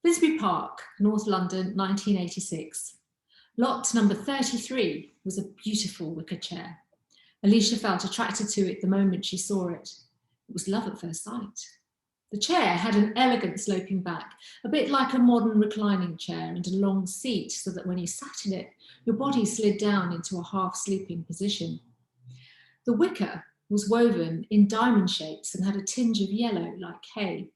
Finsbury Park, North London, 1986. Lot number 33 was a beautiful wicker chair. Alicia felt attracted to it the moment she saw it. It was love at first sight. The chair had an elegant sloping back, a bit like a modern reclining chair, and a long seat so that when you sat in it, your body slid down into a half-sleeping position. The wicker was woven in diamond shapes and had a tinge of yellow like hay.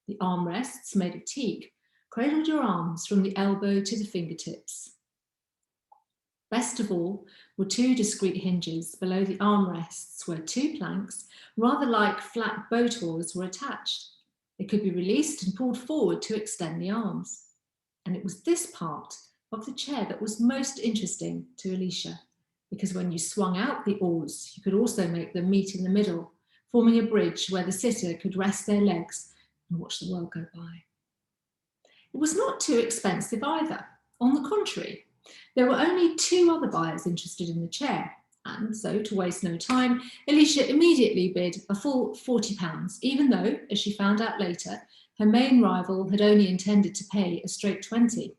The armrests, made of teak, cradled your arms from the elbow to the fingertips. Best of all were two discreet hinges below the armrests where two planks, rather like flat boat oars, were attached. They could be released and pulled forward to extend the arms. And it was this part of the chair that was most interesting to Alicia, because when you swung out the oars, you could also make them meet in the middle, forming a bridge where the sitter could rest their legs and watch the world go by. It was not too expensive either. On the contrary, there were only two other buyers interested in the chair, and so, to waste no time, Alicia immediately bid a full £40, even though, as she found out later, her main rival had only intended to pay a straight 20.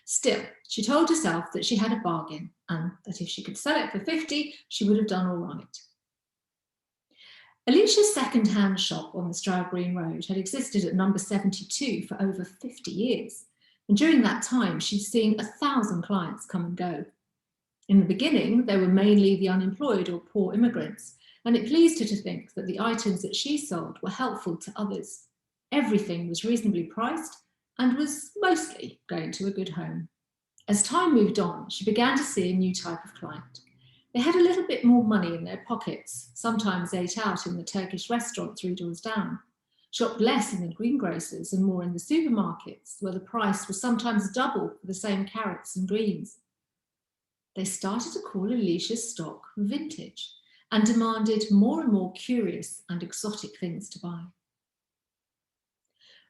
Still, she told herself that she had a bargain and that if she could sell it for 50, she would have done all right. Alicia's second-hand shop on the Stroud Green Road had existed at number 72 for over 50 years. And during that time, she'd seen 1,000 clients come and go. In the beginning, they were mainly the unemployed or poor immigrants, and it pleased her to think that the items that she sold were helpful to others. Everything was reasonably priced and was mostly going to a good home. As time moved on, she began to see a new type of client. They had a little bit more money in their pockets, sometimes ate out in the Turkish restaurant 3 doors down, shopped less in the greengrocers and more in the supermarkets, where the price was sometimes double for the same carrots and greens. They started to call Alicia's stock vintage and demanded more and more curious and exotic things to buy.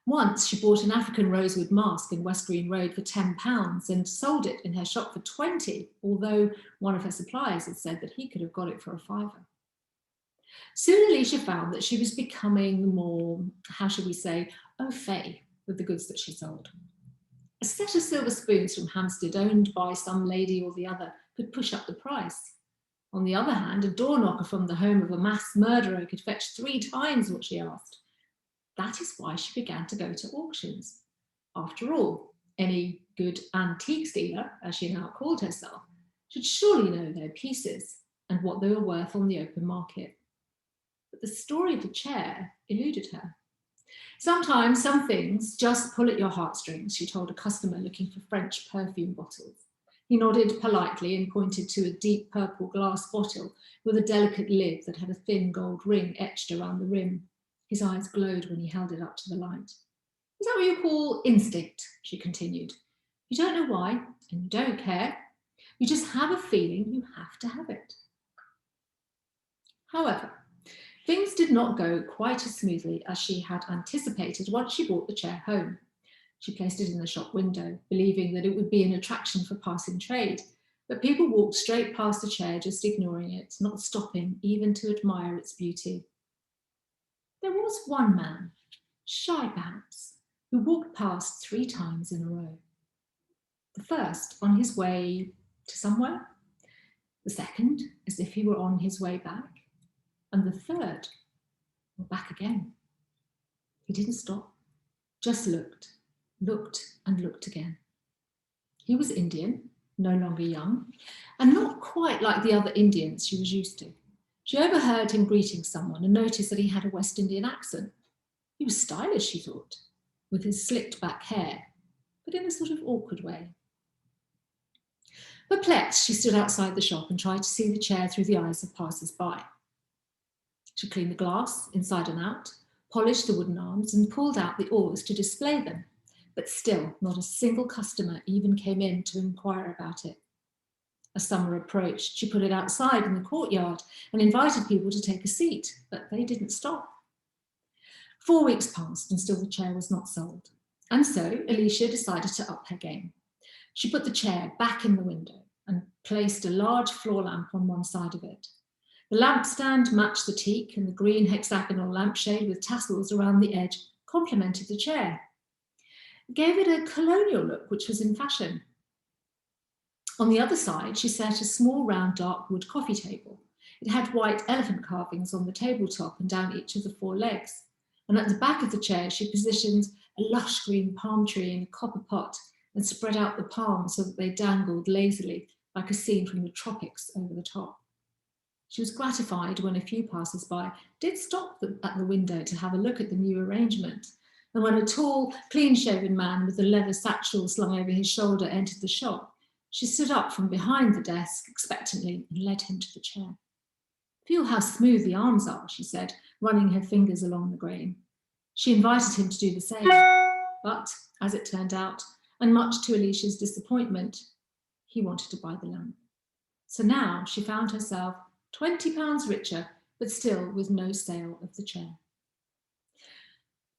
Once she bought an African rosewood mask in West Green Road for £10 and sold it in her shop for 20, although one of her suppliers had said that he could have got it for a fiver. Soon Alicia found that she was becoming more, how should we say, au fait with the goods that she sold. A set of silver spoons from Hampstead, owned by some lady or the other, could push up the price. On the other hand, a door knocker from the home of a mass murderer could fetch 3 times what she asked. That is why she began to go to auctions. After all, any good antiques dealer, as she now called herself, should surely know their pieces and what they were worth on the open market. But the story of the chair eluded her. Sometimes some things just pull at your heartstrings, she told a customer looking for French perfume bottles. He nodded politely and pointed to a deep purple glass bottle with a delicate lid that had a thin gold ring etched around the rim. His eyes glowed when he held it up to the light. Is that what you call instinct? She continued. You don't know why, and you don't care. You just have a feeling you have to have it. However, things did not go quite as smoothly as she had anticipated once she brought the chair home. She placed it in the shop window, believing that it would be an attraction for passing trade, but people walked straight past the chair, just ignoring it, not stopping even to admire its beauty. There was one man, shy perhaps, who walked past 3 times in a row. The first on his way to somewhere, the second as if he were on his way back, and the third, well, back again. He didn't stop, just looked and looked again. He was Indian, no longer young, and not quite like the other Indians she was used to. She overheard him greeting someone and noticed that he had a West Indian accent. He was stylish, she thought, with his slicked back hair, but in a sort of awkward way. Perplexed, she stood outside the shop and tried to see the chair through the eyes of passers-by. She cleaned the glass inside and out, polished the wooden arms and pulled out the oars to display them, but still not a single customer even came in to inquire about it. As summer approached, she put it outside in the courtyard and invited people to take a seat, but they didn't stop. 4 weeks passed and still the chair was not sold. And so Alicia decided to up her game. She put the chair back in the window and placed a large floor lamp on one side of it. The lampstand matched the teak, and the green hexagonal lampshade with tassels around the edge complemented the chair. It gave it a colonial look, which was in fashion. On the other side, she set a small round dark wood coffee table. It had white elephant carvings on the tabletop and down each of the 4 legs. And at the back of the chair, she positioned a lush green palm tree in a copper pot and spread out the palms so that they dangled lazily like a scene from the tropics over the top. She was gratified when a few passers-by did stop at the window to have a look at the new arrangement. And when a tall, clean-shaven man with a leather satchel slung over his shoulder entered the shop, she stood up from behind the desk expectantly and led him to the chair. "Feel how smooth the arms are," she said, running her fingers along the grain. She invited him to do the same, but as it turned out, and much to Alicia's disappointment, he wanted to buy the lamp. So now she found herself £20 richer, but still with no sale of the chair.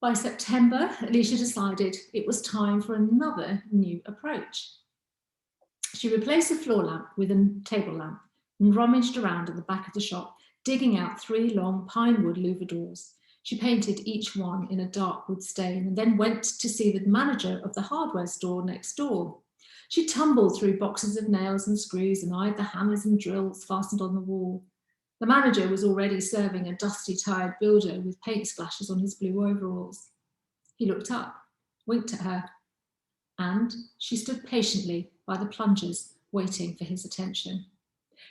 By September, Alicia decided it was time for another new approach. She replaced the floor lamp with a table lamp and rummaged around at the back of the shop, digging out 3 long pine wood louver doors. She painted each one in a dark wood stain and then went to see the manager of the hardware store next door. She tumbled through boxes of nails and screws and eyed the hammers and drills fastened on the wall. The manager was already serving a dusty, tired builder with paint splashes on his blue overalls. He looked up, winked at her, and she stood patiently by the plungers, waiting for his attention.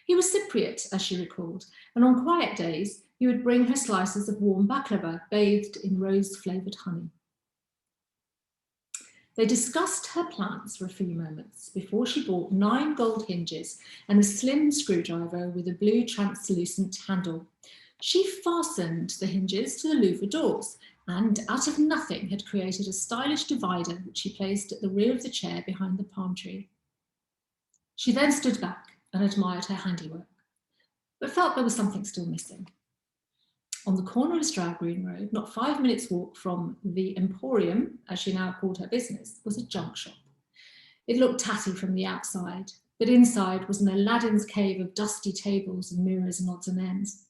He was Cypriot, as she recalled, and on quiet days, he would bring her slices of warm baklava bathed in rose-flavoured honey. They discussed her plans for a few moments before she bought 9 gold hinges and a slim screwdriver with a blue translucent handle. She fastened the hinges to the louver doors and, out of nothing, had created a stylish divider which she placed at the rear of the chair behind the palm tree. She then stood back and admired her handiwork, but felt there was something still missing. On the corner of Stroud Green Road, not 5 minutes' walk from the Emporium, as she now called her business, was a junk shop. It looked tatty from the outside, but inside was an Aladdin's cave of dusty tables and mirrors and odds and ends.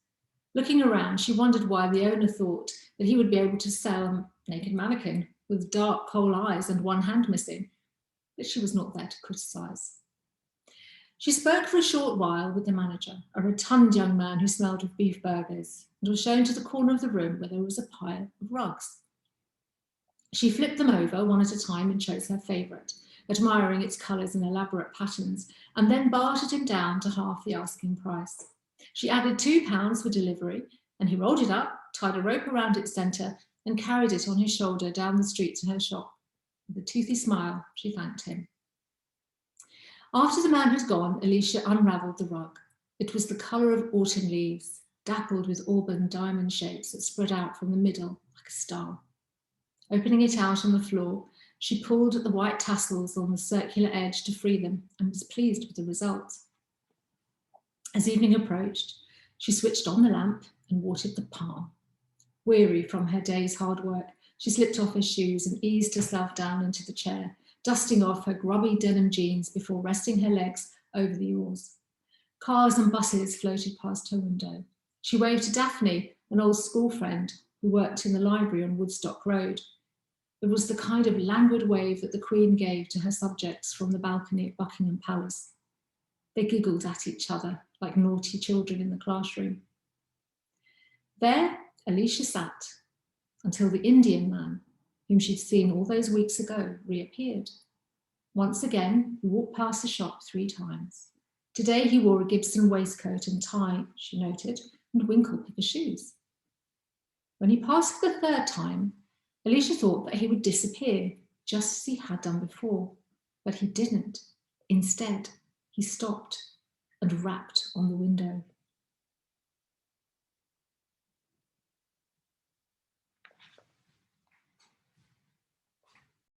Looking around, she wondered why the owner thought that he would be able to sell a naked mannequin with dark coal eyes and 1 hand missing, but she was not there to criticise. She spoke for a short while with the manager, a rotund young man who smelled of beef burgers, and was shown to the corner of the room where there was a pile of rugs. She flipped them over one at a time and chose her favourite, admiring its colours and elaborate patterns, and then bartered him down to half the asking price. She added £2 for delivery, and he rolled it up, tied a rope around its centre, and carried it on his shoulder down the street to her shop. With a toothy smile, she thanked him. After the man had gone, Alicia unravelled the rug. It was the colour of autumn leaves, dappled with auburn diamond shapes that spread out from the middle like a star. Opening it out on the floor, she pulled at the white tassels on the circular edge to free them and was pleased with the result. As evening approached, she switched on the lamp and watered the palm. Weary from her day's hard work, she slipped off her shoes and eased herself down into the chair, dusting off her grubby denim jeans before resting her legs over the oars. Cars and buses floated past her window. She waved to Daphne, an old school friend who worked in the library on Woodstock Road. It was the kind of languid wave that the Queen gave to her subjects from the balcony at Buckingham Palace. They giggled at each other like naughty children in the classroom. There, Alicia sat until the Indian man, whom she'd seen all those weeks ago, reappeared. Once again, he walked past the shop 3 times. Today he wore a Gibson waistcoat and tie, she noted, and winkle-picker shoes. When he passed for the 3rd time, Alicia thought that he would disappear, just as he had done before, but he didn't. Instead, he stopped and rapped on the window.